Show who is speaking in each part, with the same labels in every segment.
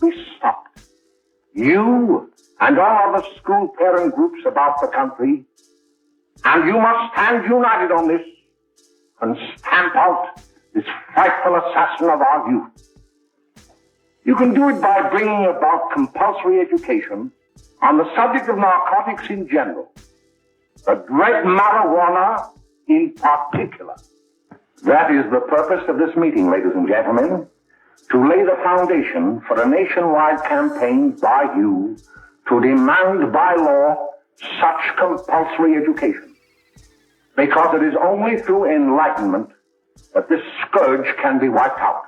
Speaker 1: must be stopped. You and all other school parent groups about the country, and you must stand united on this and stamp out this frightful assassin of our youth. You can do it by bringing about compulsory education on the subject of narcotics in general, the dread marijuana in particular. That is the purpose of this meeting, ladies and gentlemen, to lay the foundation for a nationwide campaign by you to demand by law such compulsory education. Because it is only through enlightenment that this scourge can be wiped out.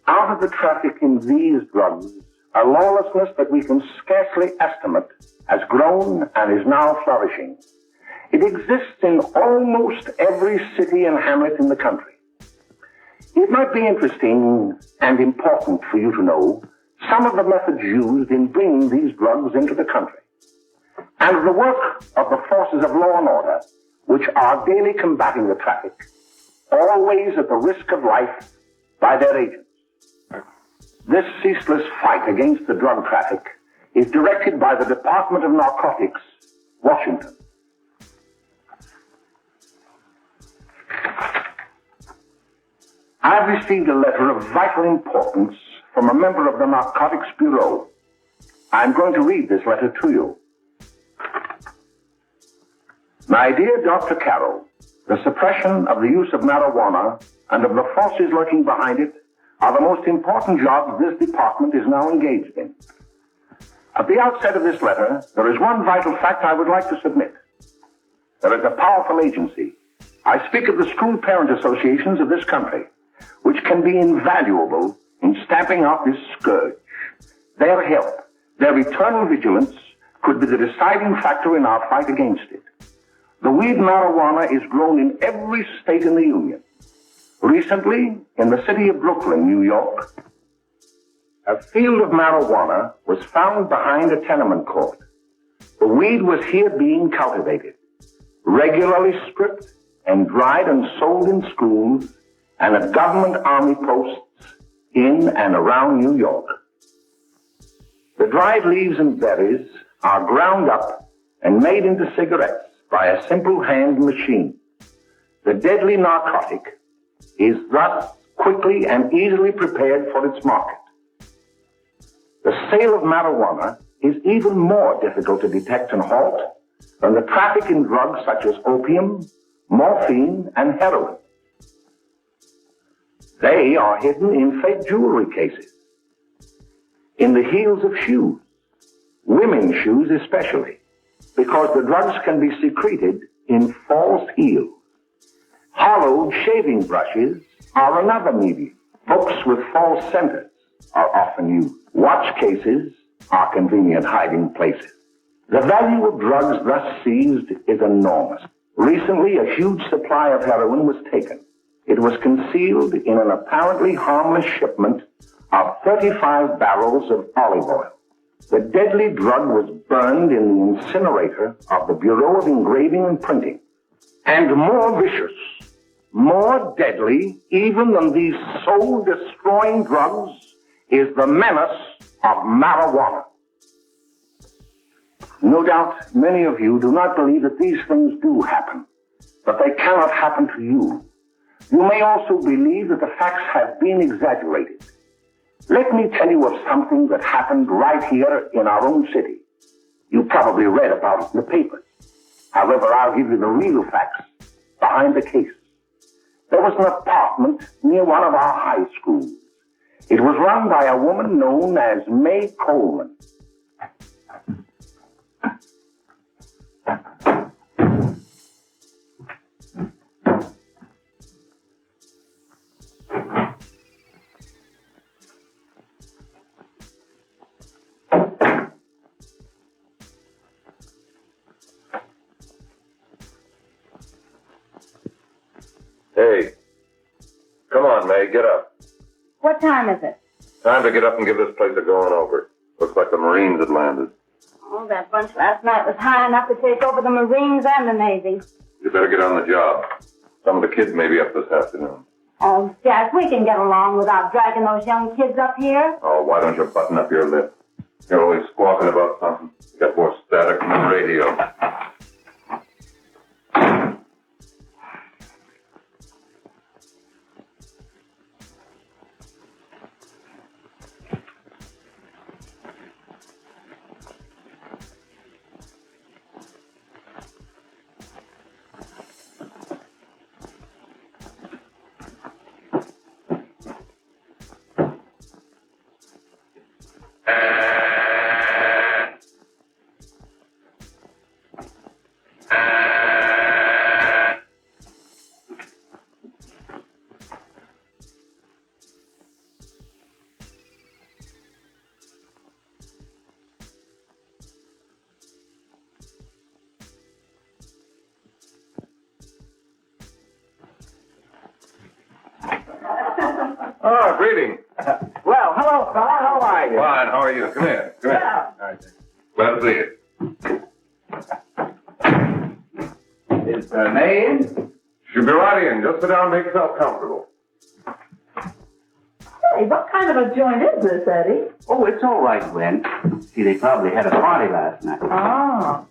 Speaker 1: Out of the traffic in these drugs, a lawlessness that we can scarcely estimate has grown and is now flourishing. It exists in almost every city and hamlet in the country. It might be interesting and important for you to know some of the methods used in bringing these drugs into the country, and the work of the forces of law and order, which are daily combating the traffic, always at the risk of life, by their agents. This ceaseless fight against the drug traffic is directed by the Department of Narcotics, Washington. I've received a letter of vital importance from a member of the Narcotics Bureau. I'm going to read this letter to you. My dear Dr. Carroll, the suppression of the use of marijuana and of the forces lurking behind it are the most important jobs this department is now engaged in. At the outset of this letter, there is one vital fact I would like to submit. There is a powerful agency. I speak of the school parent associations of this country, which can be invaluable in stamping out this scourge. Their help, their eternal vigilance, could be the deciding factor in our fight against it. The weed marijuana is grown in every state in the Union. Recently, in the city of Brooklyn, New York, a field of marijuana was found behind a tenement court. The weed was here being cultivated, regularly stripped and dried and sold in schools and at government army posts in and around New York. The dried leaves and berries are ground up and made into cigarettes by a simple hand machine. The deadly narcotic is thus quickly and easily prepared for its market. The sale of marijuana is even more difficult to detect and halt than the traffic in drugs such as opium, morphine, and heroin. They are hidden in fake jewelry cases, in the heels of shoes, women's shoes especially, because the drugs can be secreted in false heels. Hollowed shaving brushes are another medium. Books with false centers are often used. Watch cases are convenient hiding places. The value of drugs thus seized is enormous. Recently, a huge supply of heroin was taken. It was concealed in an apparently harmless shipment of 35 barrels of olive oil. The deadly drug was burned in the incinerator of the Bureau of Engraving and Printing. And more vicious, more deadly, even than these soul-destroying drugs, is the menace of marijuana. No doubt many of you do not believe that these things do happen, but they cannot happen to you. You may also believe that the facts have been exaggerated. Let me tell you of something that happened right here in our own city. You probably read about it in the papers. However, I'll give you the real facts behind the case. There was an apartment near one of our high schools. It was run by a woman known as May Coleman.
Speaker 2: Hey, come on, May, get up.
Speaker 3: What time is it?
Speaker 2: Time to get up and give this place a going over. Looks like the Marines had landed.
Speaker 3: Oh, that bunch last night was high enough to take over the Marines and the Navy.
Speaker 2: You better get on the job. Some of the kids may be up this afternoon.
Speaker 3: Oh, Jack, we can get along without dragging those young kids up here.
Speaker 2: Oh, why don't you button up your lip? You're always squawking about something. You got more static than the radio. Oh, greeting.
Speaker 1: Well, hello, fella. How are you?
Speaker 2: Fine, how are you? Come here. Come here.
Speaker 1: Yeah.
Speaker 2: All right. Glad to see you.
Speaker 1: Is May in?
Speaker 2: She'll be right in. Just sit down and make yourself comfortable.
Speaker 3: Hey, what kind of a joint is this, Eddie?
Speaker 4: Oh, it's all right, Gwen. See, they probably had a party last night.
Speaker 3: Oh.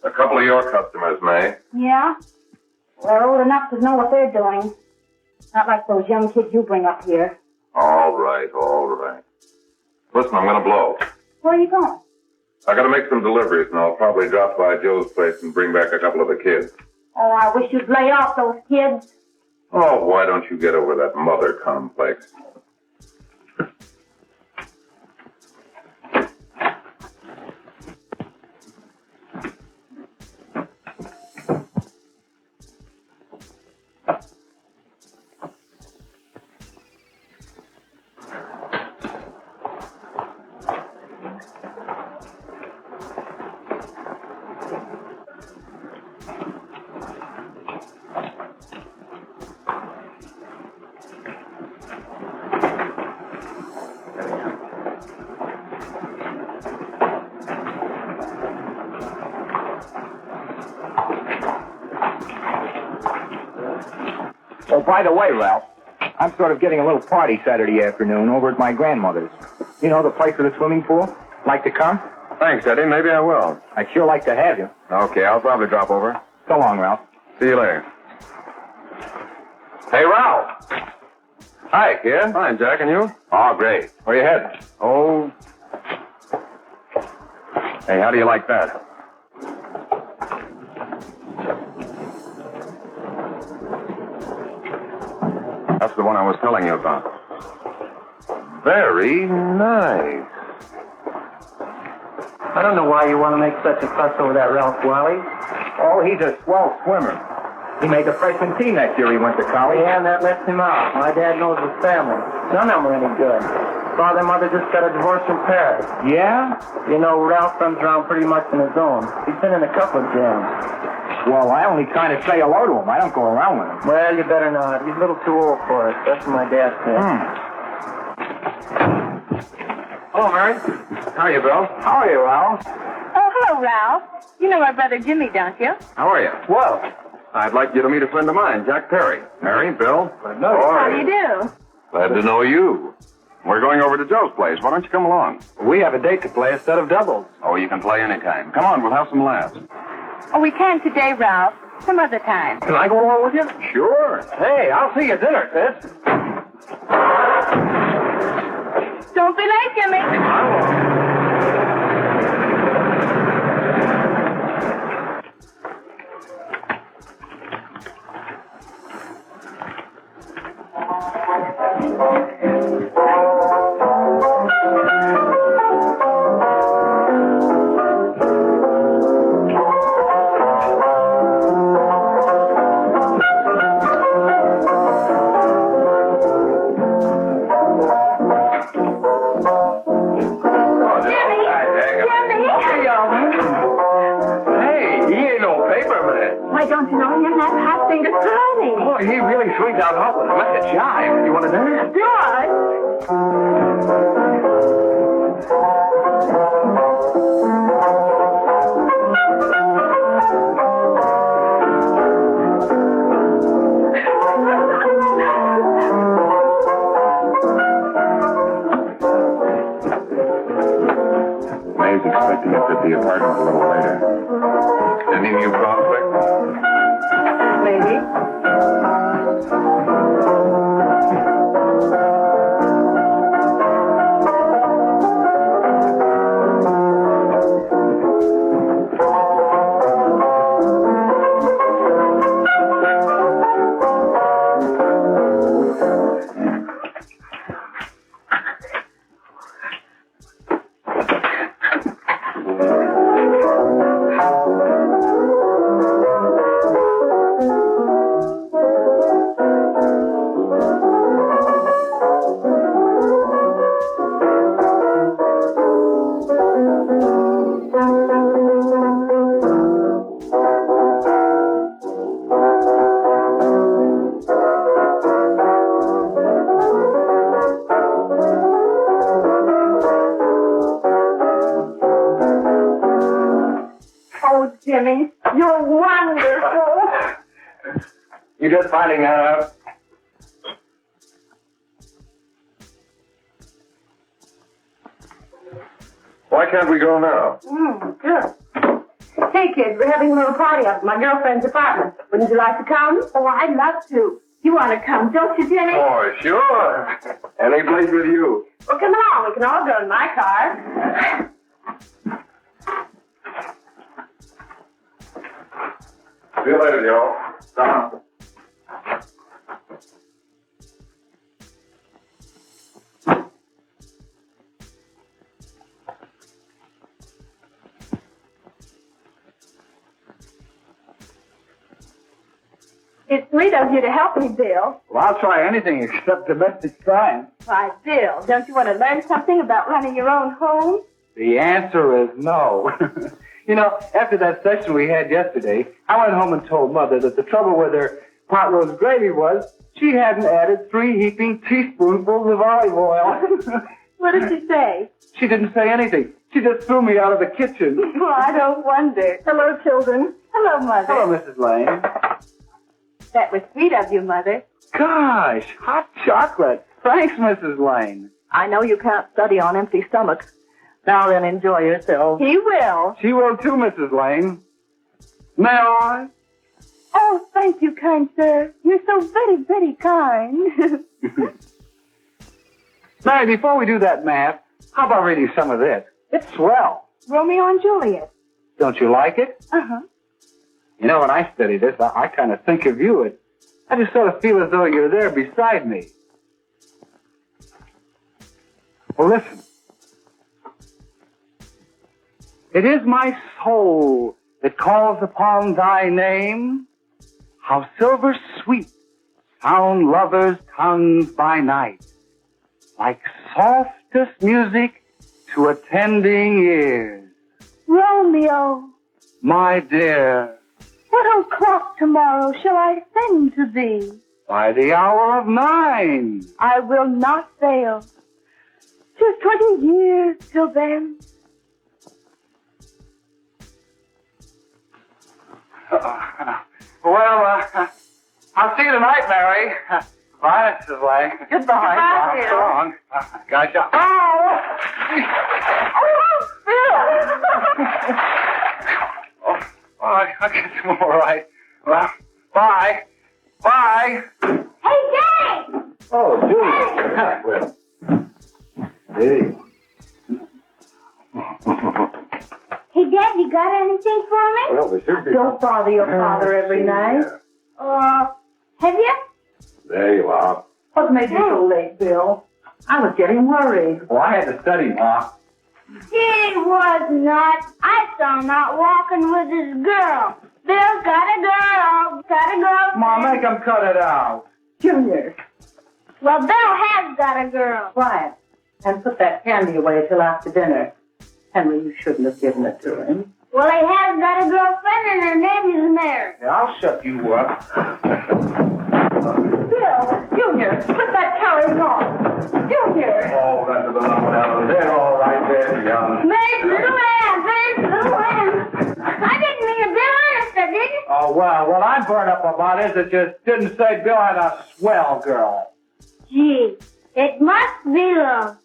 Speaker 2: A couple of your customers, May.
Speaker 3: Yeah? They're old enough to know what they're doing. Not like those young kids you bring up here.
Speaker 2: All right, all right. Listen, I'm going to blow.
Speaker 3: Where are you going?
Speaker 2: I got to make some deliveries, and I'll probably drop by Joe's place and bring back a couple of the kids.
Speaker 3: Oh, I wish you'd lay off those kids.
Speaker 2: Oh, why don't you get over that mother complex?
Speaker 1: Oh, by the way, Ralph, I'm sort of getting a little party Saturday afternoon over at my grandmother's. You know, the place with the swimming pool? Like to come?
Speaker 2: Thanks, Eddie. Maybe I will.
Speaker 1: I'd sure like to have you.
Speaker 2: Okay, I'll probably drop over.
Speaker 1: So long, Ralph.
Speaker 2: See you later. Hey, Ralph. Hi, kid. Fine, Jack, and you? Oh, great. Where you heading? Oh. Hey, how do you like that? That's the one I was telling you about. Very nice.
Speaker 5: I don't know why you want to make such a fuss over that Ralph Wally.
Speaker 1: Oh, he's a swell swimmer. He made the freshman team that year he went to college.
Speaker 5: Yeah, and that lets him out. My dad knows his family. None of them are any good. Father and mother just got a divorce from Paris.
Speaker 1: Yeah?
Speaker 5: You know, Ralph runs around pretty much on his own. He's been in a couple of jams.
Speaker 1: Well, I only kind of say hello to him. I don't go around with him.
Speaker 5: Well, you better not. He's a little too old for it. That's what my dad said.
Speaker 2: Hello, Mary. How are you, Bill?
Speaker 1: How are you, Ralph?
Speaker 3: Oh, hello, Ralph. You know my brother Jimmy, don't you?
Speaker 2: How are you?
Speaker 1: Well,
Speaker 2: I'd like you to meet a friend of mine, Jack Perry. Mary, Bill.
Speaker 1: no.
Speaker 3: How do you do?
Speaker 2: Glad to know you. We're going over to Joe's place. Why don't you come along?
Speaker 1: We have a date to play a set of doubles.
Speaker 2: Oh, you can play anytime. Come on, we'll have some laughs.
Speaker 3: Oh, we can't today, Ralph. Some other time.
Speaker 1: Can I go along with you?
Speaker 2: Sure.
Speaker 1: Hey, I'll see you at dinner, sis.
Speaker 3: Don't be late, Jimmy. Why, don't you know him? That's Hot Finger Tony.
Speaker 1: Boy, he really swings out hot with him. Like a jive. You want to dance?
Speaker 3: George.
Speaker 2: like to get to the apartment a little later. Any new conflict?
Speaker 3: Maybe. Oh, Jimmy, you're wonderful.
Speaker 2: You just finding that out? Why can't we go now?
Speaker 3: Good. Hey, kids, we're having a little party up at my girlfriend's apartment. Wouldn't you like to come? Oh, I'd love to. You want to come, don't you, Jimmy?
Speaker 2: Oh, sure. Any place with you.
Speaker 3: Well, come along. We can all go in my car.
Speaker 2: See you later, Joe.
Speaker 3: It's sweet of you to help me, Bill.
Speaker 5: Well, I'll try anything except domestic science.
Speaker 3: Why, Bill, don't you want to learn something about running your own home?
Speaker 5: The answer is no. You know, after that session we had yesterday, I went home and told Mother that the trouble with her pot roast gravy was she hadn't added 3 heaping teaspoonfuls of olive oil.
Speaker 3: What did she say?
Speaker 5: She didn't say anything. She just threw me out of the kitchen.
Speaker 3: Well, I don't wonder. Hello, children. Hello, Mother.
Speaker 5: Hello, Mrs. Lane.
Speaker 3: That was sweet of you, Mother.
Speaker 5: Gosh, hot chocolate. Thanks, Mrs. Lane.
Speaker 6: I know you can't study on empty stomachs. Now then, enjoy yourself.
Speaker 3: He will.
Speaker 5: She will too, Mrs. Lane. May I?
Speaker 3: Oh, thank you, kind sir. You're so very, very kind.
Speaker 5: Mary, before we do that math, how about reading some of this? It's swell.
Speaker 3: Romeo and Juliet.
Speaker 5: Don't you like it?
Speaker 3: Uh-huh.
Speaker 5: You know, when I study this, I kind of think of you. I just sort of feel as though you're there beside me. Well, listen. It is my soul that calls upon thy name. How silver sweet sound lovers' tongues by night, like softest music to attending ears.
Speaker 3: Romeo,
Speaker 5: My dear,
Speaker 3: what o'clock tomorrow shall I send to thee?
Speaker 5: by the hour of 9.
Speaker 3: I will not fail. 'Tis 20 years till then.
Speaker 5: I'll see you tonight, Mary. Bye, Mrs. Lane.
Speaker 3: Goodbye. Goodbye, Bill.
Speaker 5: So long. Gotcha. I'll get them all right. Well, bye. Bye.
Speaker 3: Hey, Daddy!
Speaker 2: Oh, Julie. Well. Hey.
Speaker 3: Hey, Dad, you got anything for me?
Speaker 2: Well, there should be.
Speaker 6: Don't bother your father every night.
Speaker 3: Have you?
Speaker 2: There you are.
Speaker 6: What made you so late, Bill? I was getting worried.
Speaker 5: Well, I had to study, Ma.
Speaker 3: He was not. I saw him out walking with his girl. Bill's got a girl. Got a girl.
Speaker 5: Ma, make him cut it out.
Speaker 6: Junior,
Speaker 3: Well, Bill has got a girl.
Speaker 6: quiet. And put that candy away till after dinner. Henry, you shouldn't have given it to him.
Speaker 3: Well, he has got a girlfriend and her name is Mary.
Speaker 5: Yeah, I'll shut you up.
Speaker 6: Bill, Junior, put that carriage on. Junior!
Speaker 2: Oh, that's a little down there, all right there, young.
Speaker 3: Mary's little lamb. Mary's little lamb. I didn't mean to be honest, I didn't.
Speaker 5: Oh, well, what I'm burned up about is it just didn't say Bill had a swell girl.
Speaker 3: Gee, it must be love.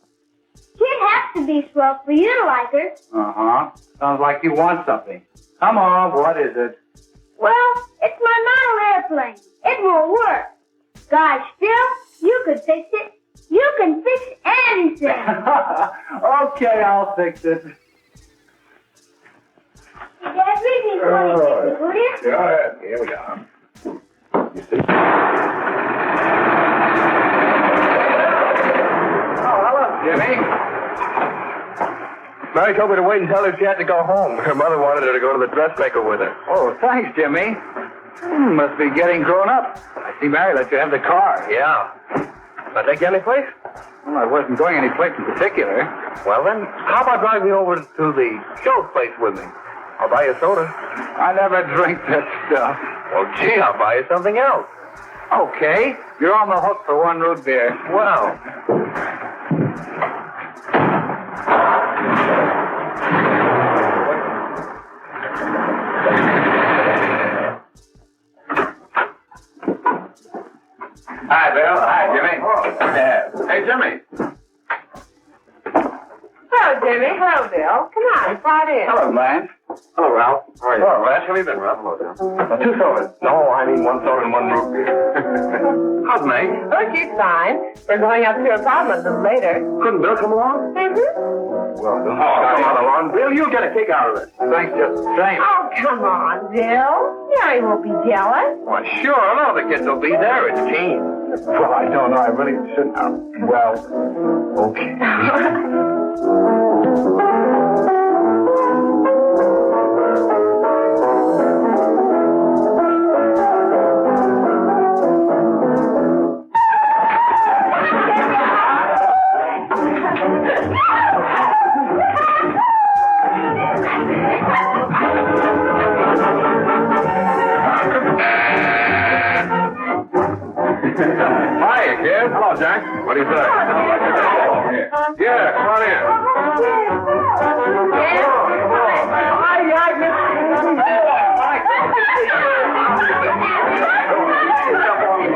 Speaker 3: She'd have to be swell for you to like her.
Speaker 5: Uh-huh. Sounds like you want something. Come on, what is it?
Speaker 3: Well, it's my model airplane. It won't work. Gosh, Phil, you could fix it. You can fix anything.
Speaker 5: Okay, I'll fix it.
Speaker 3: Dad, read me 26, will you?
Speaker 2: Go ahead. Here we are. You see?
Speaker 5: Oh, hello, Jimmy.
Speaker 2: Mary told me to wait and tell her she had to go home. Her mother wanted her to go to the dressmaker with her.
Speaker 5: Oh, thanks, Jimmy. Must be getting grown up. I see Mary let you have the car.
Speaker 2: Yeah. Can I take you any place?
Speaker 5: Well, I wasn't going any place in particular.
Speaker 2: Well, then, how about driving me over to the show place with me? I'll buy you a soda.
Speaker 5: I never drink that stuff.
Speaker 2: Well, gee, I'll buy you something else.
Speaker 5: Okay, you're on the hook for one root beer.
Speaker 2: Well.
Speaker 5: Hi, Bill. Hi, Jimmy.
Speaker 2: Hey, Jimmy.
Speaker 6: Hello, Jimmy. Hello, Bill. Come on, slide in.
Speaker 5: Hello, Blanche.
Speaker 2: Hello, Ralph. How are you? Hello, Ralph. How have you been, Ralph? Hello, Bill. 2 sodas. No, I mean 1 soda and 1 root beer. How's May?
Speaker 6: Oh, she's fine. We're going up to her apartment a little later.
Speaker 2: Couldn't Bill come along? Well, come on along. Bill, you'll get a kick out of it.
Speaker 5: Thanks just the same.
Speaker 6: Oh, come on, Bill. Mary won't be jealous.
Speaker 2: Why, sure. All the kids will be there. It's team.
Speaker 5: Well, I don't know. I really shouldn't have. Well, okay.
Speaker 2: Hiya, kid. Hello, Jack. What do you say? Yeah, come on in.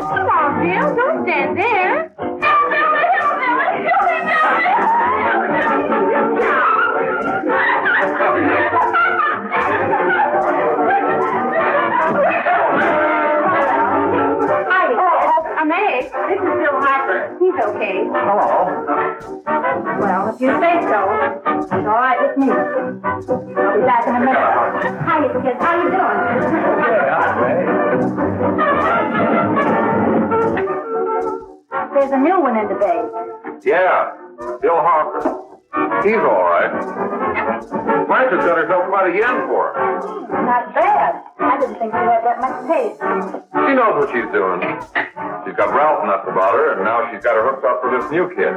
Speaker 3: Come on, Bill. Don't stand there. I'm Egg. This is Bill Harper. He's okay.
Speaker 5: Hello.
Speaker 3: Well, if you say so, it's all right with me. I'll be back in a minute. Hi, kids. How you doing? There's a new one in the bay.
Speaker 2: Yeah, Bill Harper. He's all right. Frances got herself quite a yen for him.
Speaker 3: Not bad. I didn't think you had that much taste.
Speaker 2: She knows what she's doing. She's got Ralph nuts about her, and now she's got her hooked up for this new kid.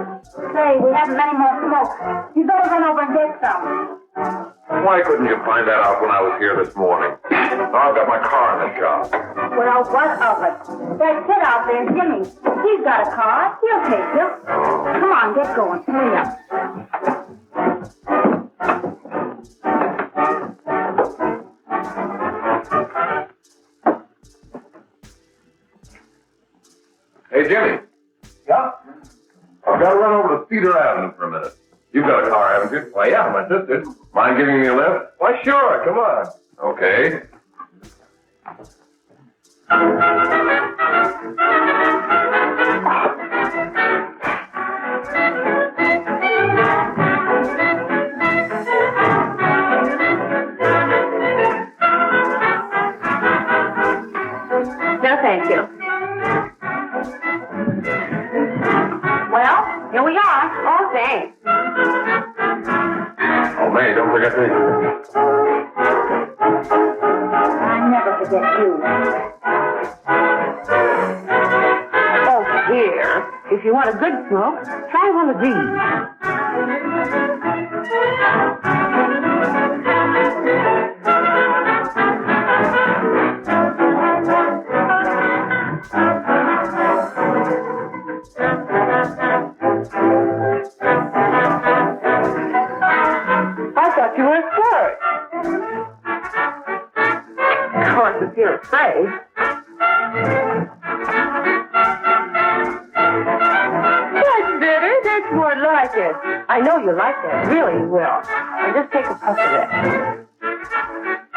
Speaker 3: Say, we haven't many more smoke. You better run over and get some.
Speaker 2: Why couldn't you find that out when I was here this morning? Now I've got my car in the shop.
Speaker 3: Well, what of it? That kid out there, Jimmy. He's got a car. He'll take you. Come on, get going. Hurry up.
Speaker 2: Hey, Jimmy.
Speaker 5: Yeah?
Speaker 2: I've got to run over to Cedar Avenue for a minute. You've got a car, haven't you? Why, yeah, my sister. Mind giving me a lift? Why, sure. Come on. Okay.
Speaker 6: No, thank you. Well, here we are. Oh, thanks.
Speaker 2: Oh, May, don't forget me.
Speaker 3: I never forget you.
Speaker 6: Oh, here. If you want a good smoke, try one of these. I thought you were a flirt. Of course, if you're afraid. That's better.
Speaker 3: This won't like it. I know you like that. Really, you will. Now just take a puff of that.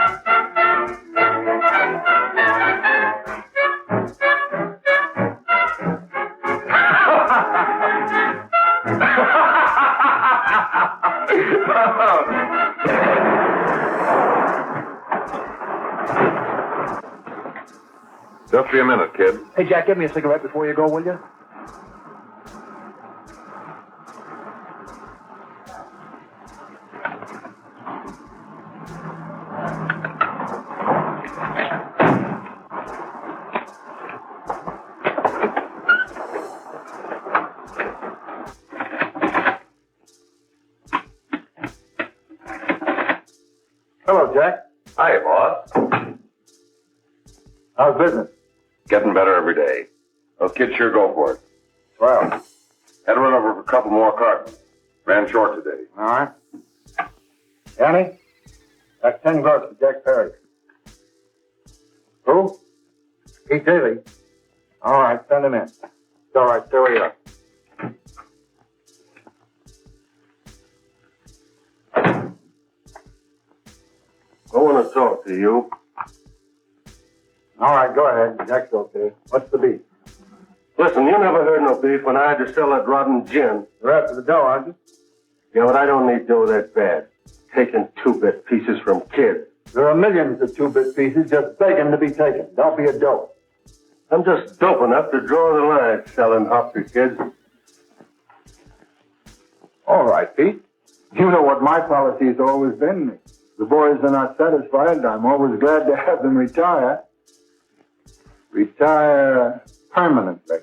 Speaker 2: Just be a minute, kid.
Speaker 5: Hey, Jack, give me a cigarette before you go, will you? Hello, Jack.
Speaker 2: Hi, boss.
Speaker 5: How's business?
Speaker 2: Getting better every day. Those kids sure go for it.
Speaker 5: Well,
Speaker 2: Had to run over for a couple more cartons. Ran short today.
Speaker 5: all right. Yanni, that's 10 gross for Jack Perry. Who? Pete Daly. All right, send him in. It's all right, stay where you are.
Speaker 1: I want to talk to you.
Speaker 5: All right, go ahead. Jack's okay. What's the beef?
Speaker 1: Listen, you never heard no beef when I had to sell that rotten gin.
Speaker 5: You're after the dough, aren't you?
Speaker 1: Yeah, but I don't need dough that bad. Taking two-bit pieces from kids.
Speaker 5: There are millions of two-bit pieces just begging to be taken. Don't be a dope.
Speaker 1: I'm just dope enough to draw the line selling hop to kids.
Speaker 5: All right, Pete. You know what my policy has always been. If the boys are not satisfied, I'm always glad to have them retire. Retire permanently.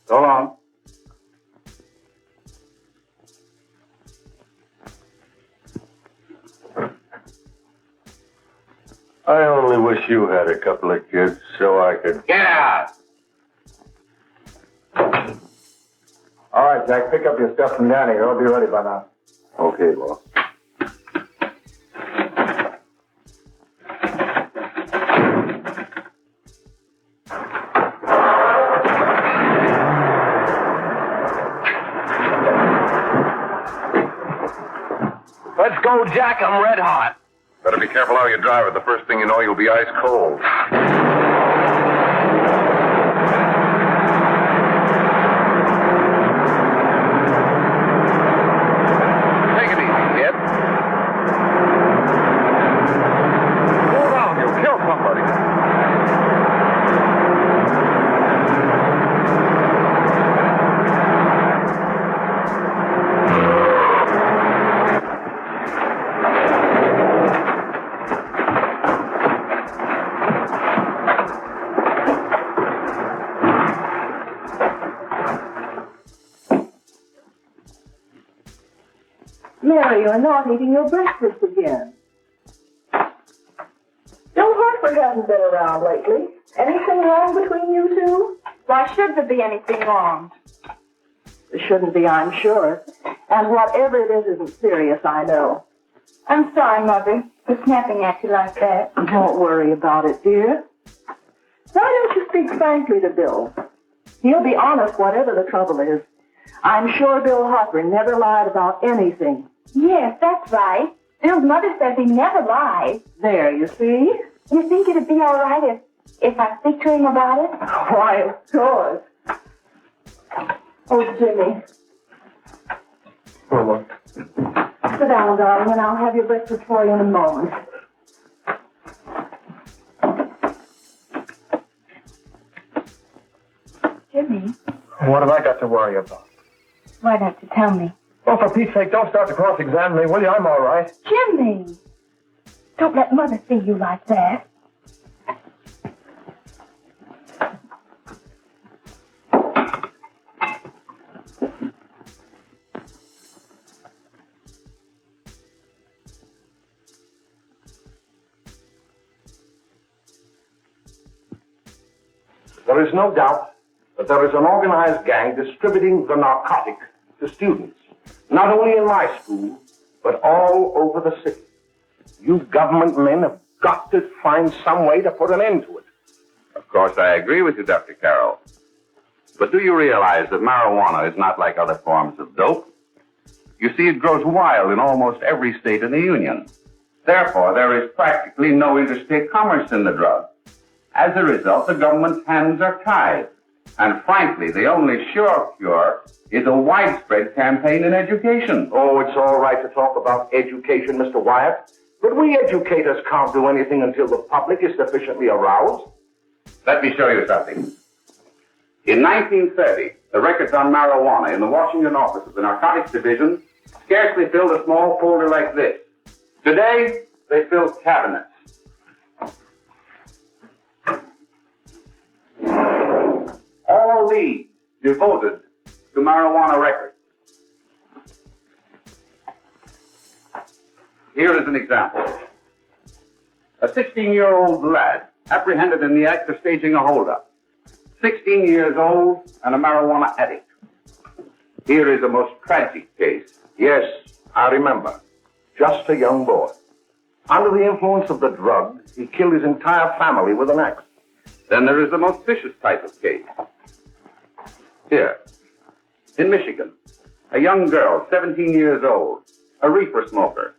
Speaker 5: So long.
Speaker 1: I only wish you had a couple of kids so I could...
Speaker 2: Get out!
Speaker 5: All right, Jack, pick up your stuff from Danny. I'll be ready by now.
Speaker 1: Okay, boss.
Speaker 5: Let's go, Jack. I'm red hot.
Speaker 2: Better be careful how you drive it. The first thing you know, you'll be ice cold. Take it easy, kid. Slow down. You'll kill somebody.
Speaker 3: Mary, you're not eating your breakfast again. Bill Hartford hasn't been around lately. Anything wrong between you two? Why should there be anything wrong? There shouldn't be, I'm sure. And whatever it is isn't serious, I know.
Speaker 7: I'm sorry, Mother, for snapping at you like that.
Speaker 3: Don't worry about it, dear. Why don't you speak frankly to Bill? He'll be honest whatever the trouble is. I'm sure Bill Harper never lied about anything.
Speaker 7: Yes, that's right. Bill's mother says he never lies.
Speaker 3: There, you see?
Speaker 7: You think it'd be all right if I speak to him about it?
Speaker 3: Why, of course. Oh, Jimmy.
Speaker 5: Oh, look.
Speaker 3: Sit down, darling, and I'll have your breakfast for you in a moment.
Speaker 7: Jimmy,
Speaker 5: What have I got to worry about?
Speaker 7: why don't you tell me?
Speaker 5: Oh, for Pete's sake, don't start to cross-examine me, will you? I'm all right.
Speaker 7: Jimmy! Don't let Mother see you like that.
Speaker 1: There is no doubt that there is an organized gang distributing the narcotic to students, not only in my school, but all over the city. You government men have got to find some way to put an end to it.
Speaker 2: Of course, I agree with you, Dr. Carroll.
Speaker 8: But do you realize that marijuana is not like other forms of dope? You see, it grows wild in almost every state in the Union. Therefore, there is practically no interstate commerce in the drug. As a result, the government's hands are tied. And frankly, the only sure cure is a widespread campaign in education.
Speaker 1: Oh, it's all right to talk about education, Mr. Wyatt. But we educators can't do anything until the public is sufficiently aroused.
Speaker 8: Let me show you something. In 1930, the records on marijuana in the Washington office of the Narcotics Division scarcely filled a small folder like this. Today, they fill cabinets. All these devoted to marijuana records. Here is an example. A 16-year-old lad apprehended in the act of staging a holdup. 16 years old and a marijuana addict. Here is a most tragic case.
Speaker 1: Yes, I remember. Just a young boy. Under the influence of the drug, he killed his entire family with an axe.
Speaker 8: Then there is the most vicious type of case. Here, in Michigan, a young girl, 17 years old, a reefer smoker,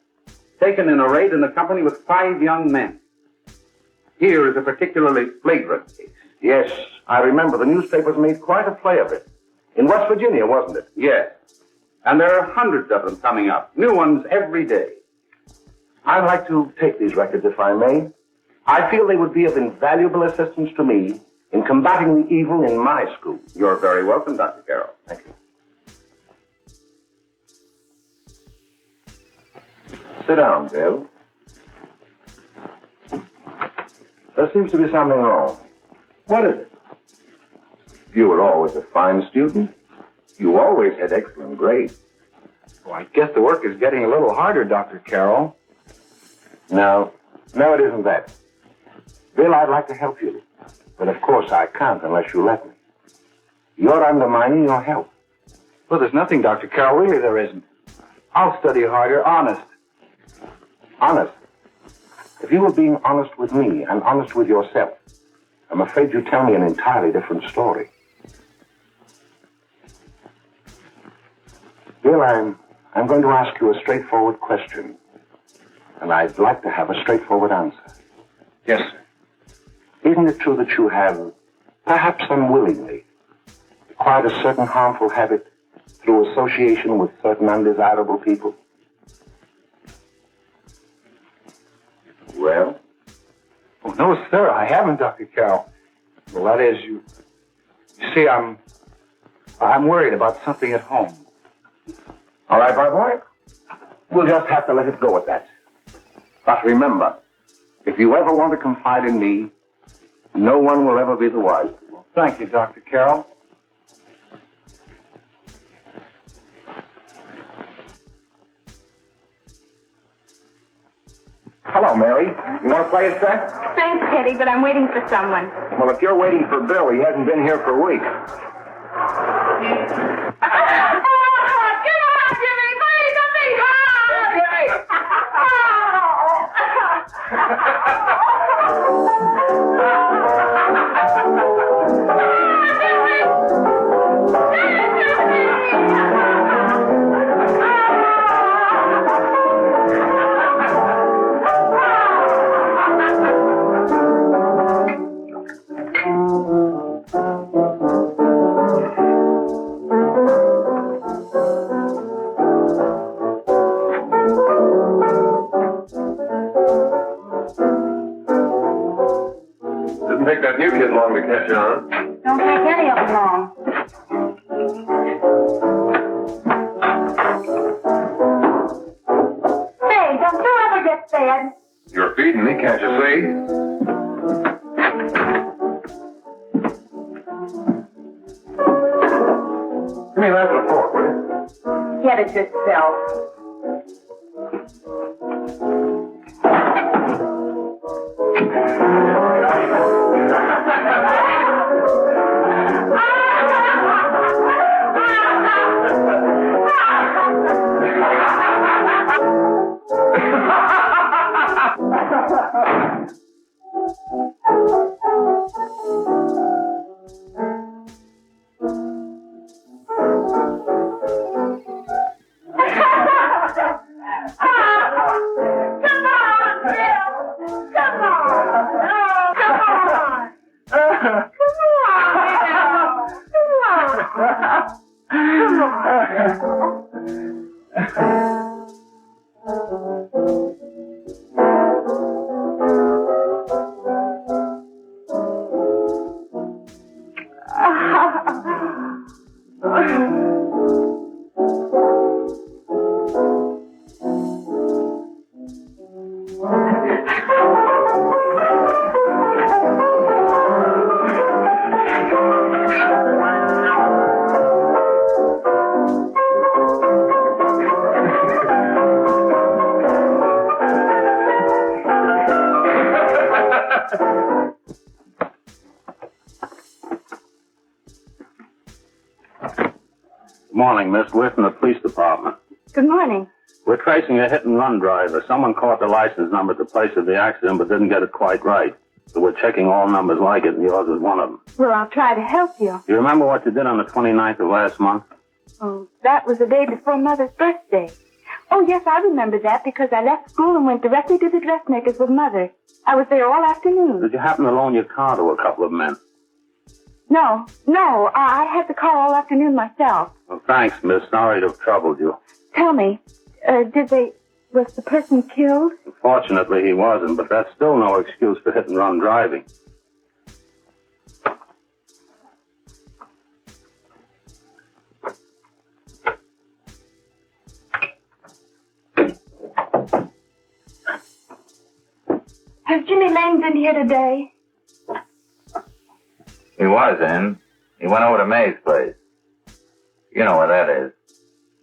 Speaker 8: taken in a raid in the company with 5 young men. Here is a particularly flagrant case.
Speaker 1: Yes, I remember. The newspapers made quite a play of it. In West Virginia, wasn't it?
Speaker 8: Yes. And there are hundreds of them coming up, new ones every day.
Speaker 1: I'd like to take these records, if I may. I feel they would be of invaluable assistance to me in combating the evil in my school.
Speaker 8: You're very welcome, Dr. Carroll.
Speaker 1: Thank you. Sit down, Bill. There seems to be something wrong. What is it? You were always a fine student. You always had excellent grades.
Speaker 5: Well, I guess the work is getting a little harder, Dr. Carroll.
Speaker 1: No, it isn't that. Bill, I'd like to help you. But of course I can't unless you let me. You're undermining your health.
Speaker 5: Well, there's nothing, Dr. Carroll. Really, there isn't. I'll study harder, honest.
Speaker 1: Honest? If you were being honest with me and honest with yourself, I'm afraid you'd tell me an entirely different story. Bill, I'm going to ask you a straightforward question. And I'd like to have a straightforward answer.
Speaker 5: Yes, sir.
Speaker 1: Isn't it true that you have, perhaps unwillingly, acquired a certain harmful habit through association with certain undesirable people? Well?
Speaker 5: Oh, no, sir, I haven't, Dr. Carroll. Well, that is, you see, I'm worried about something at home.
Speaker 1: All right, my boy. We'll just have to let it go at that. But remember, if you ever want to confide in me, no one will ever be the wiser.
Speaker 5: Well, thank you, Dr. Carroll.
Speaker 1: Hello, Mary. You want to play a set?
Speaker 7: Thanks, Teddy, but I'm waiting for someone.
Speaker 1: Well, if you're waiting for Bill, he hasn't been here for weeks.
Speaker 2: Didn't take that new kid long to catch on.
Speaker 6: Don't take any of them long.
Speaker 7: Say, don't you ever get fed?
Speaker 2: You're feeding me, can't you see?
Speaker 1: Give me that and a fork, will you?
Speaker 6: Get it yourself.
Speaker 1: Good morning, Miss. We're from the police department.
Speaker 7: Good morning.
Speaker 1: We're tracing a hit-and-run driver. Someone caught the license number at the place of the accident but didn't get it quite right. So we're checking all numbers like it, and yours is one of them.
Speaker 7: Well, I'll try to help you.
Speaker 1: You remember what you did on the 29th of last month?
Speaker 7: Oh, that was the day before Mother's birthday. Oh, yes, I remember that because I left school and went directly to the dressmaker's with Mother. I was there all afternoon.
Speaker 1: Did you happen to loan your car to a couple of men?
Speaker 7: No, I had the car all afternoon myself.
Speaker 1: Well, thanks, miss. Sorry to have troubled you.
Speaker 7: Tell me, was the person killed?
Speaker 1: Fortunately, he wasn't, but that's still no excuse for hit-and-run driving.
Speaker 7: Has Jimmy Lane been here today?
Speaker 9: He was in. He went over to May's place. You know where that is.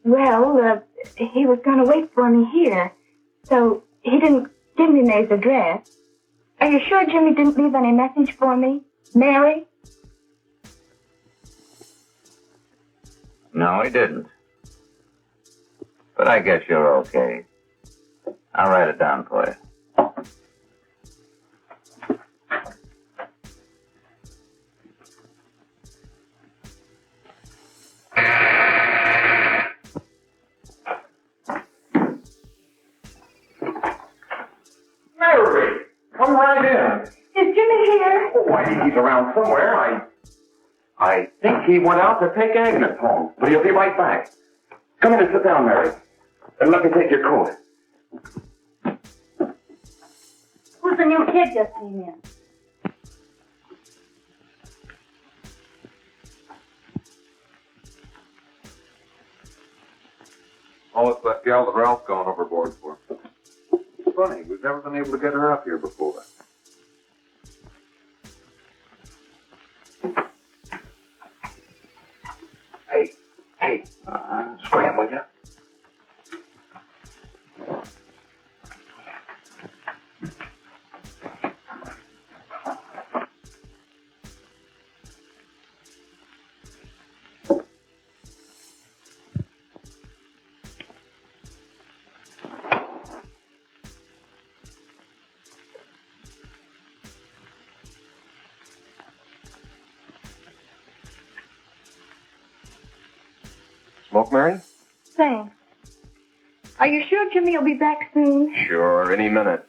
Speaker 7: Well, he was going to wait for me here, so he didn't give me May's address. Are you sure Jimmy didn't leave any message for me? Mary?
Speaker 9: No, he didn't. But I guess you're okay. I'll write it down for you.
Speaker 2: Mary, come right in.
Speaker 7: Is Jimmy here?
Speaker 2: Oh, I think he's around somewhere. I think he went out to take Agnes home, but he'll be right back. Come in and sit down, Mary. And let me take your coat.
Speaker 6: Who's the new kid just came in?
Speaker 2: Oh, it's that gal that Ralph's gone overboard for. Funny, we've never been able to get her up here before. Hey, scram, will you? Smoke, Mary?
Speaker 7: Thanks. Are you sure Jimmy will be back soon?
Speaker 2: Sure, any minute.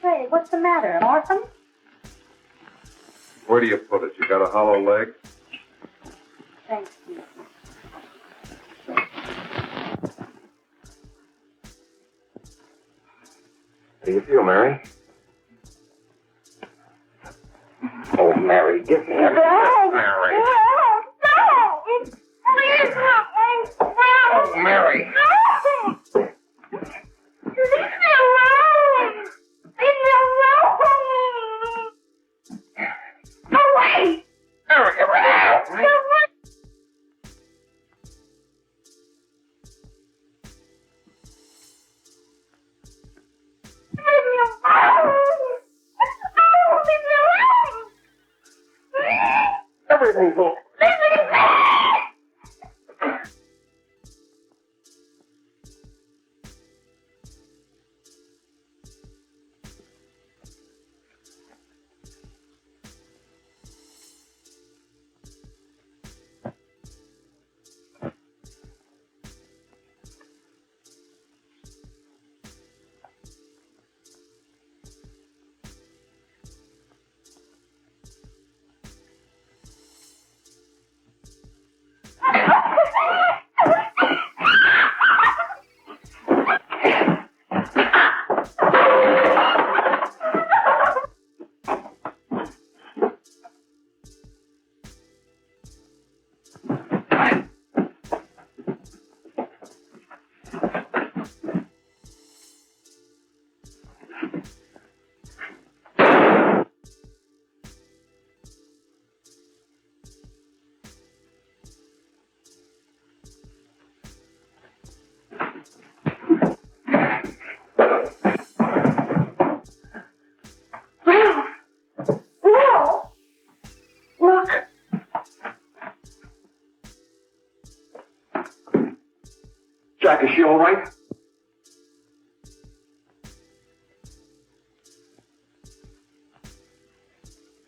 Speaker 6: Hey, what's the matter? An orphan?
Speaker 2: Where do you put it? You got a hollow leg?
Speaker 6: Thank you.
Speaker 2: How do you feel, Mary? Oh, Mary, give me a... Mary. Oh, Mary. Everything's all... Jack, is she all right?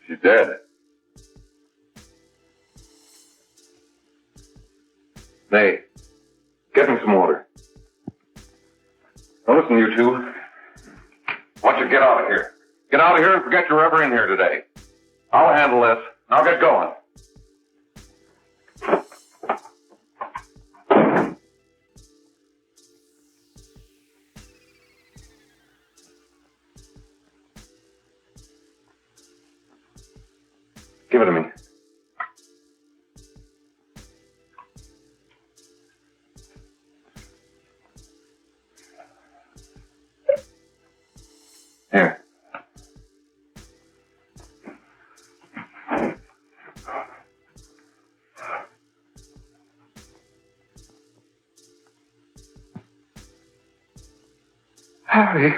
Speaker 8: She's dead.
Speaker 2: Nay, get me some water. Now listen, you two. I want you to get out of here. Get out of here and forget you're ever in here today. I'll handle this. Now get going. Give it to me. Here.
Speaker 5: Harry.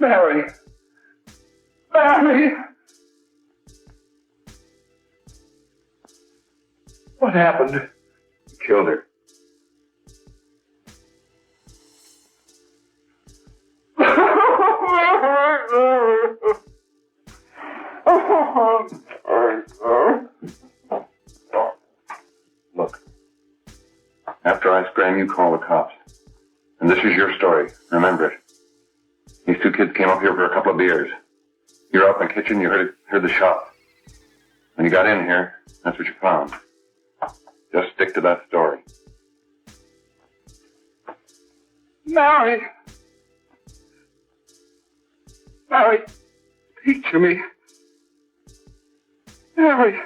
Speaker 5: Mary. Mary. What happened?
Speaker 2: Killed her. Look. After I scram, you call the cops. And this is your story. Remember it. These two kids came up here for a couple of beers. You're out in the kitchen, you heard the shot. When you got in here, that's what you found. Just stick to that story.
Speaker 5: Mary. Mary, speak to me. Mary.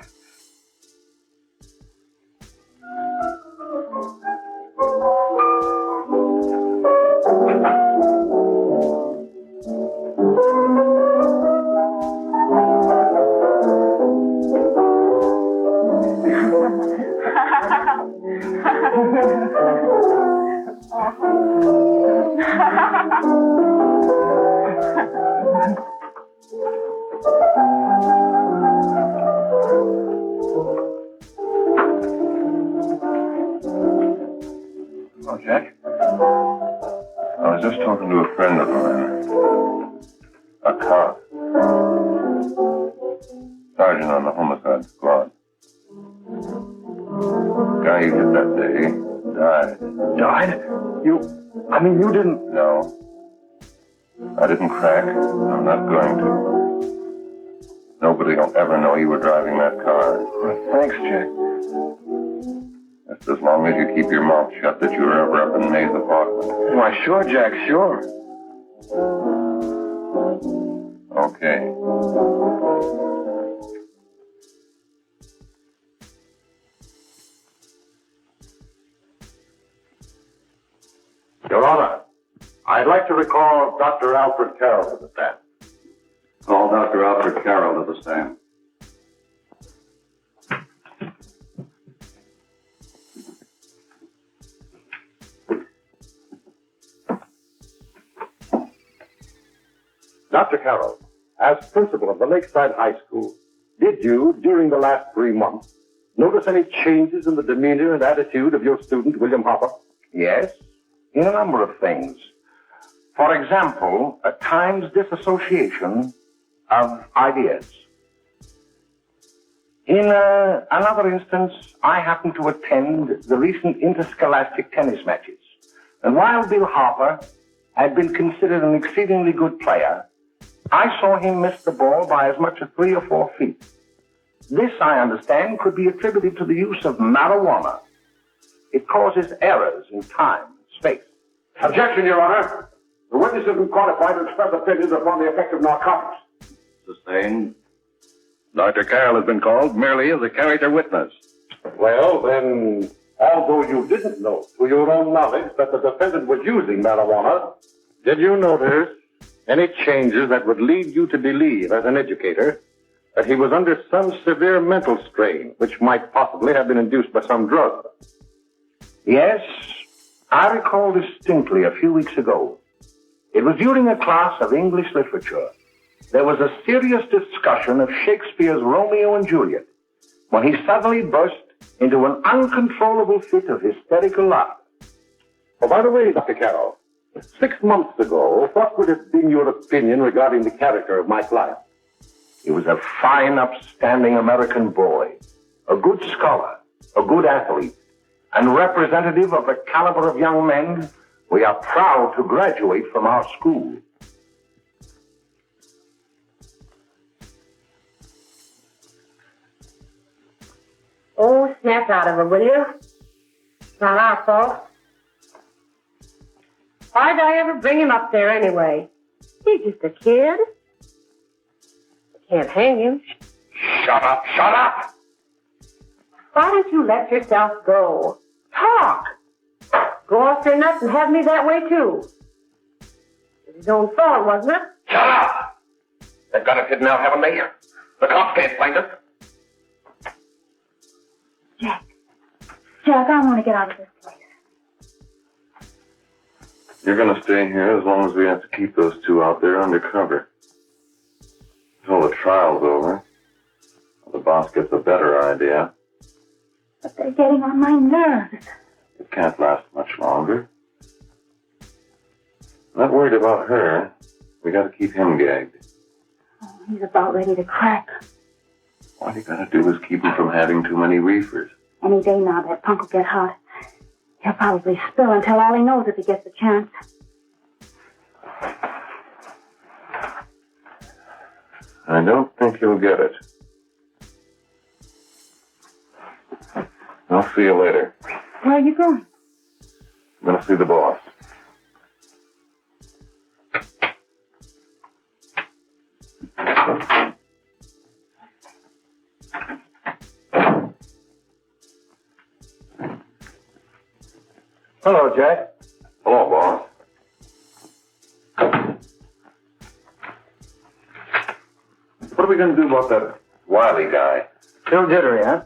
Speaker 2: Oh, Jack? I was just talking to a friend of mine. A cop. Sergeant on the homicide squad. Guy you hit that day died.
Speaker 5: Died? You didn't...
Speaker 2: No. I didn't crack. I'm not going to. Nobody will ever know you were driving that car.
Speaker 5: Thanks, Jack.
Speaker 2: Just as long as you keep your mouth shut that you were ever up in May's apartment.
Speaker 5: Why, sure, Jack, sure.
Speaker 2: Okay.
Speaker 1: Your Honor, I'd like to recall Dr. Alfred Carroll to the stand.
Speaker 8: Call Dr. Alfred Carroll to the stand.
Speaker 1: Dr. Carroll, as principal of the Lakeside High School, did you, during the last 3 months, notice any changes in the demeanor and attitude of your student, William Hopper?
Speaker 10: Yes, in a number of things. For example, at times disassociation of ideas. In another instance, I happened to attend the recent interscholastic tennis matches. And while Bill Harper had been considered an exceedingly good player, I saw him miss the ball by as much as 3 or 4 feet. This, I understand, could be attributed to the use of marijuana. It causes errors in time and space.
Speaker 1: Objection, Your Honor. The witness has been qualified to express opinions upon the effect of narcotics.
Speaker 8: Sustained. Dr. Carroll has been called merely as a character witness.
Speaker 1: Well, then, although you didn't know to your own knowledge that the defendant was using marijuana, did you notice any changes that would lead you to believe, as an educator, that he was under some severe mental strain, which might possibly have been induced by some drug?
Speaker 10: Yes, I recall distinctly a few weeks ago. It was during a class of English literature. There was a serious discussion of Shakespeare's Romeo and Juliet, when he suddenly burst into an uncontrollable fit of hysterical laughter.
Speaker 1: Oh, by the way, Dr. Carroll, 6 months ago, what would have been your opinion regarding the character of my client?
Speaker 10: He was a fine, upstanding American boy, a good scholar, a good athlete, and representative of the caliber of young men we are proud to graduate from our school.
Speaker 3: Oh, snap out of her, will you? It's not our fault. Why'd I ever bring him up there anyway? He's just a kid. Can't hang him.
Speaker 1: Shut up, shut up!
Speaker 3: Why don't you let yourself go? Talk! Go off your nuts and have me that way, too. It's his own fault, wasn't it?
Speaker 1: Shut up! They've got it hidden out, haven't they? The cops can't find it.
Speaker 7: Jack, I want to get out of this place.
Speaker 2: You're going to stay here as long as we have to keep those two out there undercover. Until the trial's over. The boss gets a better idea.
Speaker 7: But they're getting on my nerves.
Speaker 2: It can't last much longer. Not worried about her. We got to keep him gagged.
Speaker 7: Oh, he's about ready to crack.
Speaker 2: All you got to do is keep him from having too many reefers.
Speaker 7: Any day now, that punk will get hot. He'll probably spill and tell all he knows if he gets the chance.
Speaker 2: I don't think he'll get it. I'll see you later.
Speaker 7: Where are you going?
Speaker 2: I'm going to see the boss.
Speaker 5: Hello, Jack.
Speaker 2: Hello, boss. What are we going to do about that Wiley guy?
Speaker 5: Still jittery, huh?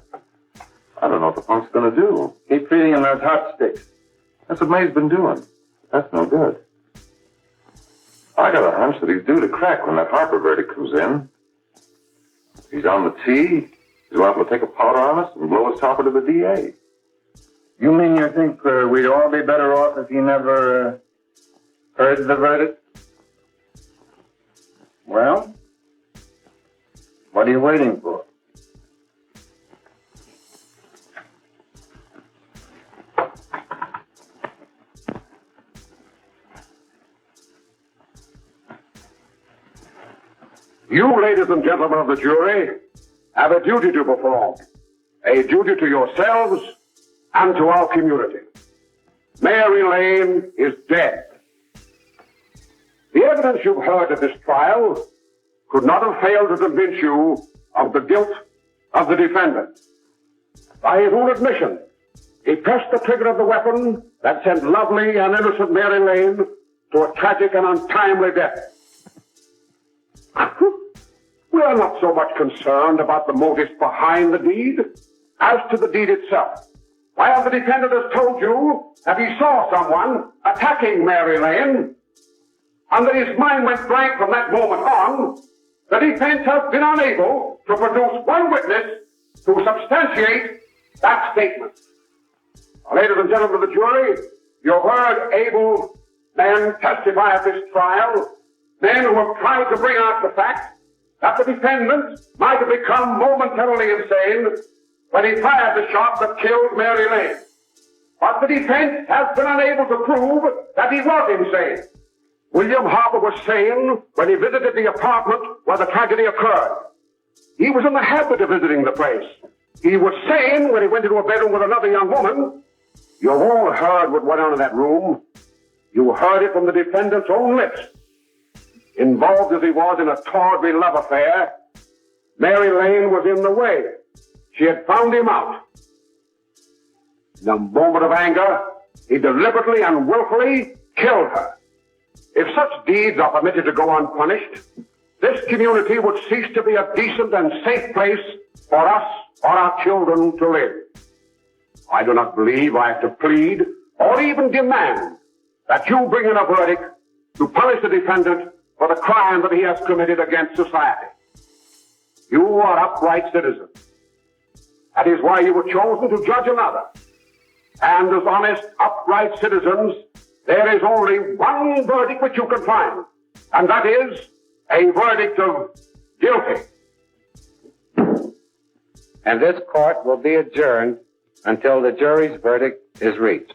Speaker 2: I don't know what the punk's going to do.
Speaker 5: Keep feeding him those hot sticks.
Speaker 2: That's what May's been doing. That's no good. I got a hunch that he's due to crack when that Harper verdict comes in. He's on the tee. He's liable to take a powder on us and blow his topper to the DA.
Speaker 5: You mean you think we'd all be better off if he never heard the verdict? Well, what are you waiting for?
Speaker 1: You, ladies and gentlemen of the jury, have a duty to perform. A duty to yourselves and to our community. Mary Lane is dead. The evidence you've heard at this trial could not have failed to convince you of the guilt of the defendant. By his own admission, he pressed the trigger of the weapon that sent lovely and innocent Mary Lane to a tragic and untimely death. We are not so much concerned about the motives behind the deed as to the deed itself. While the defendant has told you that he saw someone attacking Mary Lane, and that his mind went blank from that moment on, the defense has been unable to produce one witness to substantiate that statement. Ladies and gentlemen of the jury, you've heard able men testify at this trial, men who have tried to bring out the fact that the defendant might have become momentarily insane when he fired the shot that killed Mary Lane. But the defense has been unable to prove that he was insane. William Harper was sane when he visited the apartment where the tragedy occurred. He was in the habit of visiting the place. He was sane when he went into a bedroom with another young woman. You've all heard what went on in that room. You heard it from the defendant's own lips. Involved as he was in a tawdry love affair, Mary Lane was in the way. She had found him out. In a moment of anger, he deliberately and willfully killed her. If such deeds are permitted to go unpunished, this community would cease to be a decent and safe place for us or our children to live. I do not believe I have to plead or even demand that you bring in a verdict to punish the defendant for the crime that he has committed against society. You are upright citizens. That is why you were chosen to judge another. And as honest, upright citizens, there is only one verdict which you can find, and that is a verdict of guilty.
Speaker 11: And this court will be adjourned until the jury's verdict is reached.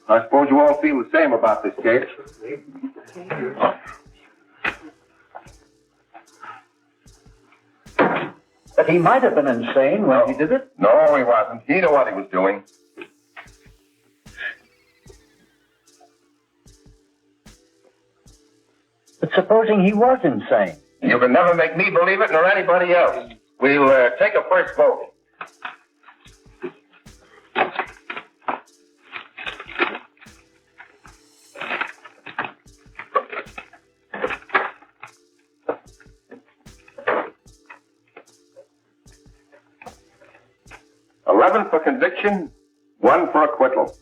Speaker 2: I suppose you all feel the same about this case.
Speaker 12: But he might have been insane when he did it.
Speaker 2: No, he wasn't. He knew what he was doing.
Speaker 12: But supposing he was insane?
Speaker 2: You can never make me believe it, nor anybody else. We'll take a first vote. For conviction, 1 for acquittal.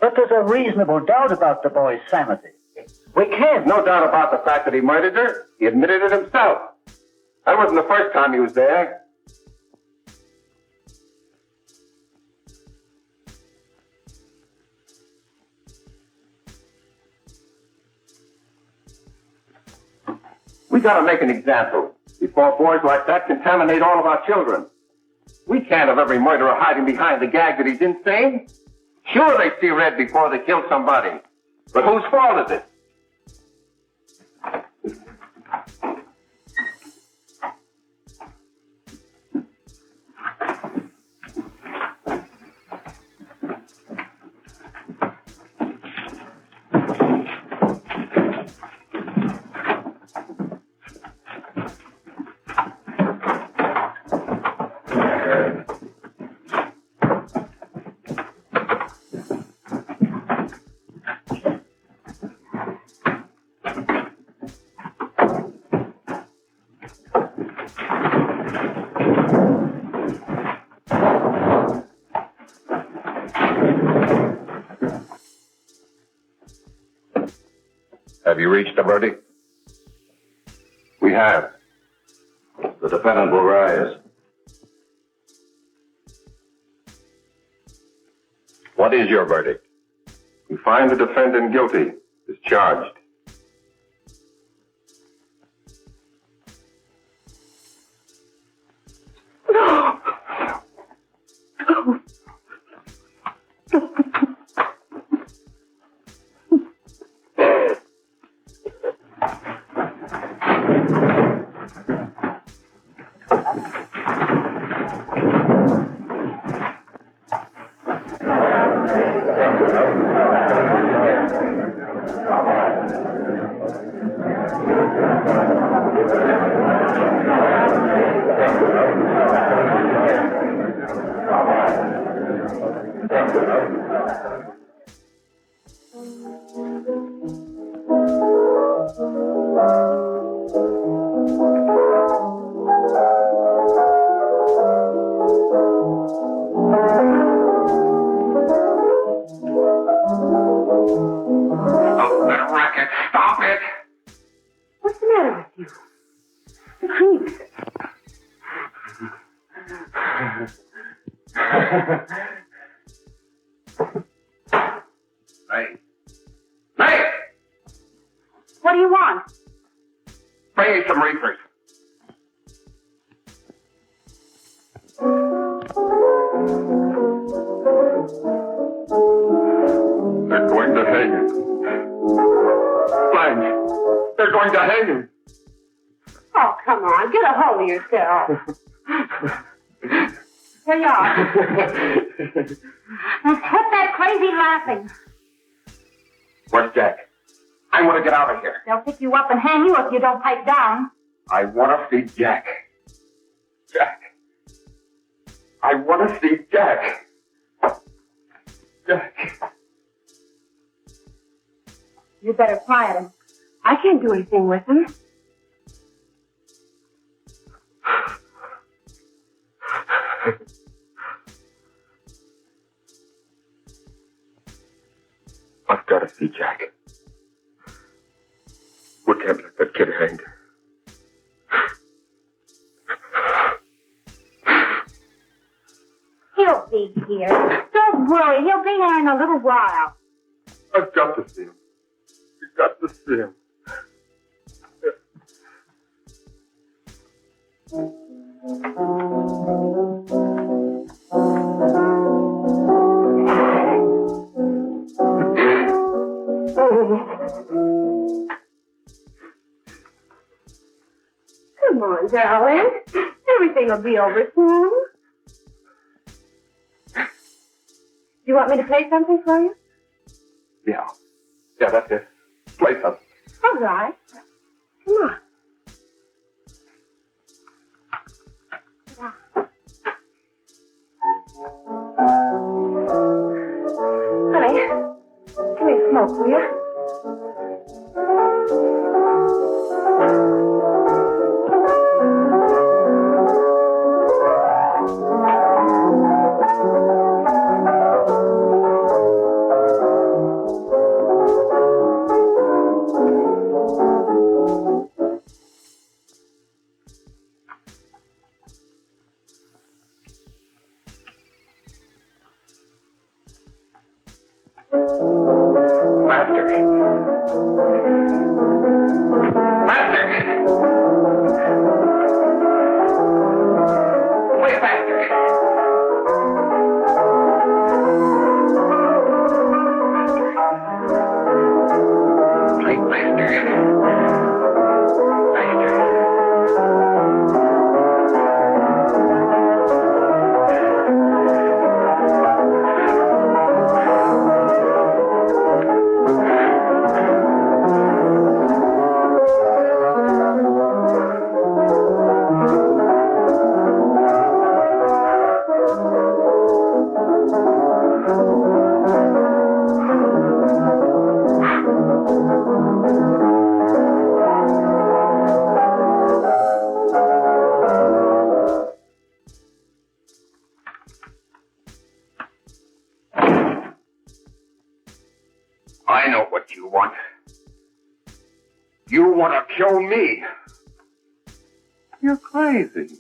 Speaker 12: But there's a reasonable doubt about the boy's sanity.
Speaker 2: We can't. No doubt about the fact that he murdered her. He admitted it himself. That wasn't the first time he was there. We gotta make an example before boys like that contaminate all of our children. We can't have every murderer hiding behind the gag that he's insane. Sure, they see red before they kill somebody. But whose fault is it?
Speaker 8: Have you reached a verdict?
Speaker 2: We have.
Speaker 8: The defendant will rise. What is your verdict?
Speaker 2: We find the defendant guilty, as charged.
Speaker 1: Stop that racket! Stop it!
Speaker 3: What's the matter with you? The creeps.
Speaker 1: Hey! Hey!
Speaker 3: What do you want?
Speaker 1: Bring me some reefers. They're going to hang him. Blanche, they're going to hang him.
Speaker 3: Oh, come on. Get a hold of yourself. Here you are. Now quit that crazy laughing.
Speaker 1: Where's Jack? I want to get out of here.
Speaker 3: They'll pick you up and hang you if you don't pipe down.
Speaker 1: I want to see Jack. Jack. I want to see Jack. Jack.
Speaker 3: You better quiet him. I can't do anything with him.
Speaker 1: I've got to see Jack. We can't let that kid hang.
Speaker 3: He'll be here. Don't worry. He'll be here in a little while.
Speaker 1: I've got to see him. You've got to see him.
Speaker 3: Come on, darling. Everything will be over soon. Do you want me to play something for you?
Speaker 1: Yeah. Yeah, that's it. Play something.
Speaker 3: All right. Come on. Honey, give me a smoke, will you?
Speaker 1: I know what you want. You want to kill me.
Speaker 2: You're crazy.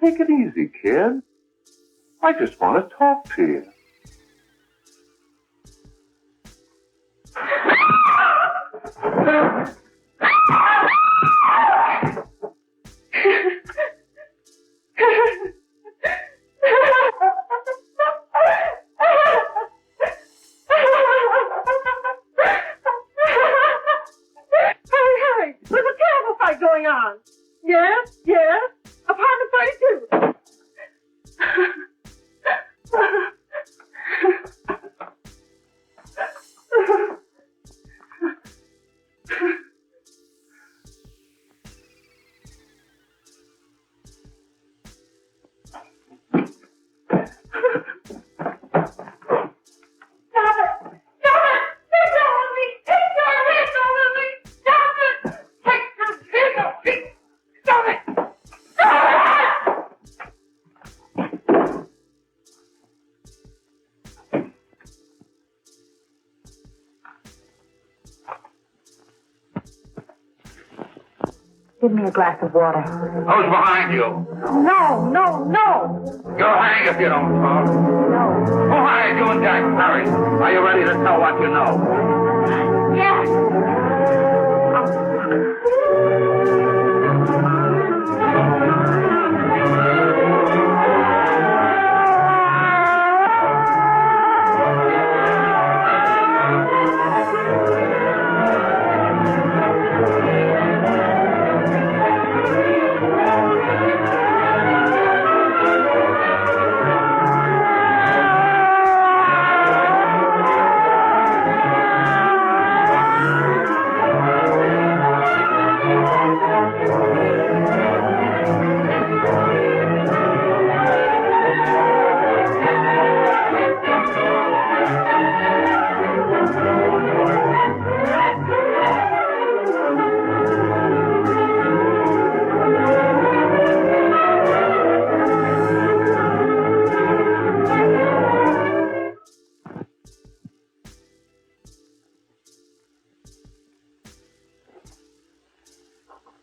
Speaker 2: Take it easy, kid. I just want to talk to you.
Speaker 3: There's a terrible fight going on. Yes, yes. Apartment 32.
Speaker 7: Give me a glass of water.
Speaker 8: Who's behind you?
Speaker 7: No, no, no.
Speaker 8: You'll hang if you don't talk.
Speaker 7: No.
Speaker 8: Who hired you and Jack Perry? Are you ready to tell what you know?
Speaker 7: Yes.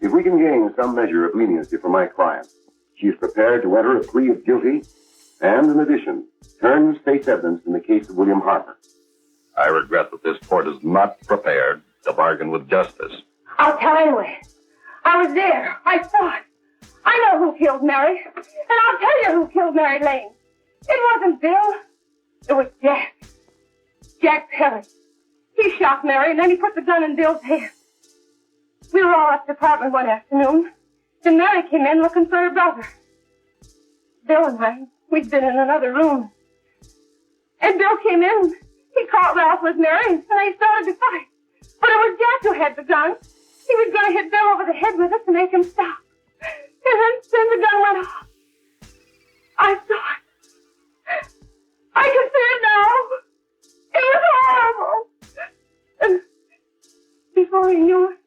Speaker 2: If we can gain some measure of leniency for my client, she is prepared to enter a plea of guilty and, in addition, turn state's evidence in the case of William Harper.
Speaker 8: I regret that this court is not prepared to bargain with justice.
Speaker 3: I'll tell anyway. I was there. I saw it. I know who killed Mary. And I'll tell you who killed Mary Lane. It wasn't Bill. It was Jack. Jack Perry. He shot Mary and then he put the gun in Bill's hand. We were all at the apartment one afternoon, and Mary came in looking for her brother. Bill and I, we'd been in another room. And Bill came in, he caught Ralph with Mary, and they started to fight. But it was Jack who had the gun. He was going to hit Bill over the head with it to make him stop. And then the gun went off. I saw it. I can see it now. It was horrible. And before he knew it,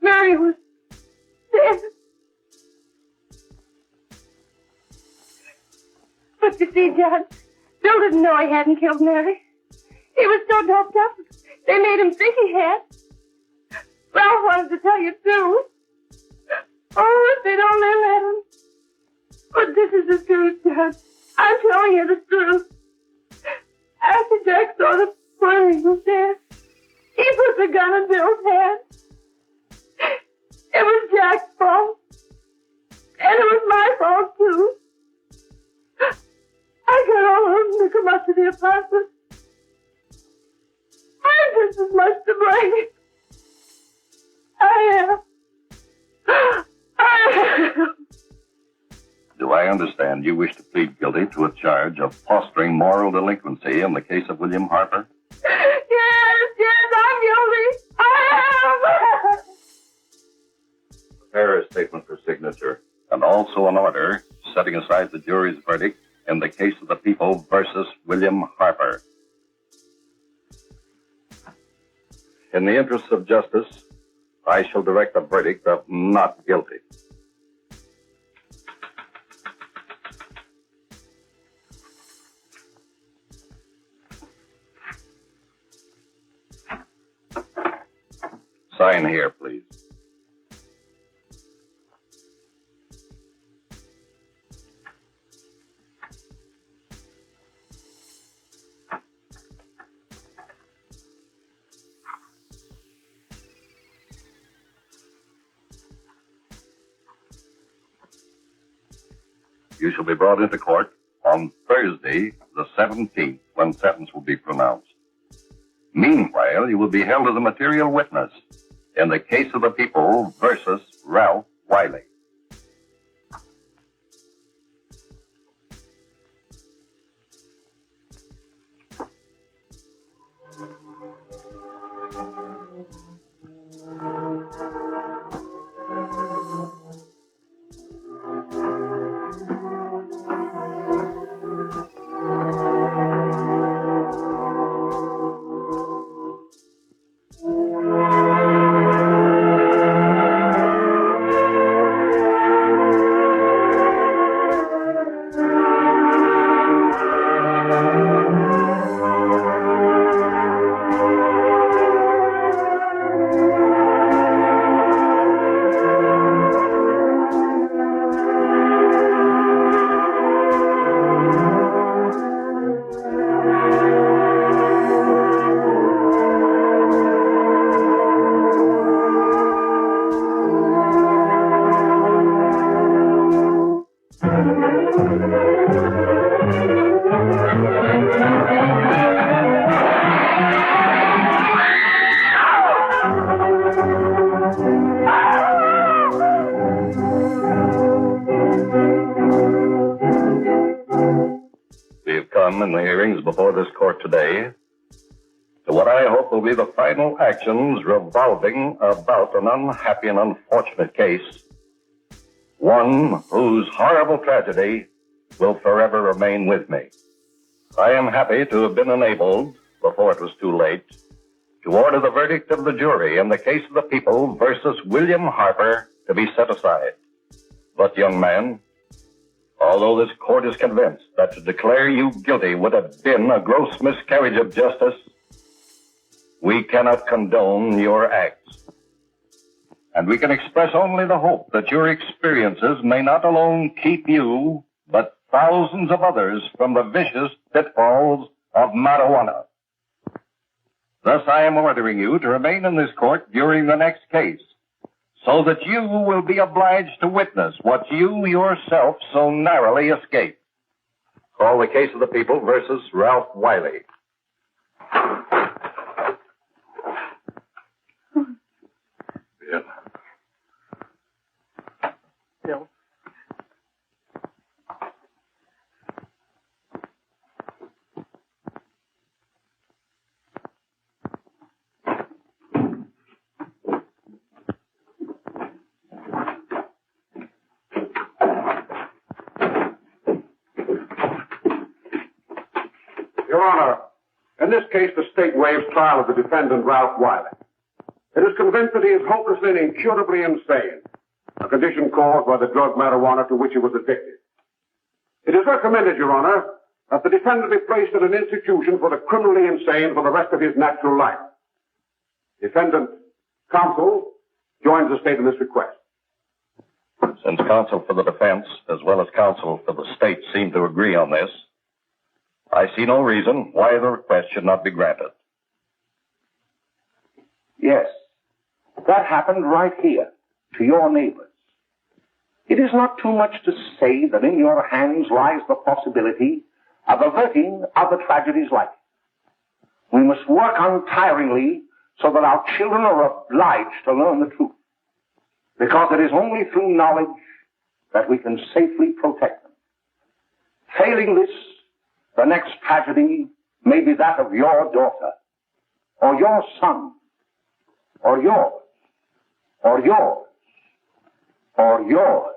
Speaker 3: Mary was dead. But you see, Judge, Bill didn't know he hadn't killed Mary. He was so doped up, they made him think he had. Ralph wanted to tell you, too. Oh, if they'd only let him. But this is the truth, Judge. I'm telling you the truth. After Jack saw the poor he was dead, he put the gun in Bill's hand. It was Jack's fault. And it was my fault, too. I got all of them to come up to the apartment. I'm just as much to blame. I am.
Speaker 8: Do I understand you wish to plead guilty to a charge of fostering moral delinquency in the case of William Harper?
Speaker 3: Yes, I'm guilty. I am.
Speaker 8: Prepare a statement for signature, and also an order setting aside the jury's verdict in the case of the people versus William Harper. In the interests of justice, I shall direct a verdict of not guilty. Sign here, please. You shall be brought into court on Thursday, the 17th, when sentence will be pronounced. Meanwhile, you will be held as a material witness in the case of the people versus Ralph Wiley.
Speaker 13: We've come in the hearings before this court today to what I hope will be the final actions revolving about an unhappy and unfortunate case, one whose horrible tragedy will forever remain with me. I am happy to have been enabled, before it was too late, to order the verdict of the jury in the case of the people versus William Harper to be set aside. But, young man, although this court is convinced that to declare you guilty would have been a gross miscarriage of justice, we cannot condone your acts. And we can express only the hope that your experiences may not alone keep you, but thousands of others from the vicious pitfalls of marijuana. Thus, I am ordering you to remain in this court during the next case, so that you will be obliged to witness what you yourself so narrowly escaped. Call the case of the people versus Ralph Wiley.
Speaker 2: Bill.
Speaker 3: Bill.
Speaker 1: Your Honor, in this case, the state waives trial of the defendant, Ralph Wiley. It is convinced that he is hopelessly and incurably insane, a condition caused by the drug marijuana to which he was addicted. It is recommended, Your Honor, that the defendant be placed in an institution for the criminally insane for the rest of his natural life. Defendant counsel joins the state in this request.
Speaker 13: Since counsel for the defense, as well as counsel for the state, seem to agree on this, I see no reason why the request should not be granted.
Speaker 1: Yes, that happened right here, to your neighbors. It is not too much to say that in your hands lies the possibility of averting other tragedies like it. We must work untiringly so that our children are obliged to learn the truth, because it is only through knowledge that we can safely protect them. Failing this, the next tragedy may be that of your daughter, or your son, or yours, or yours, or yours.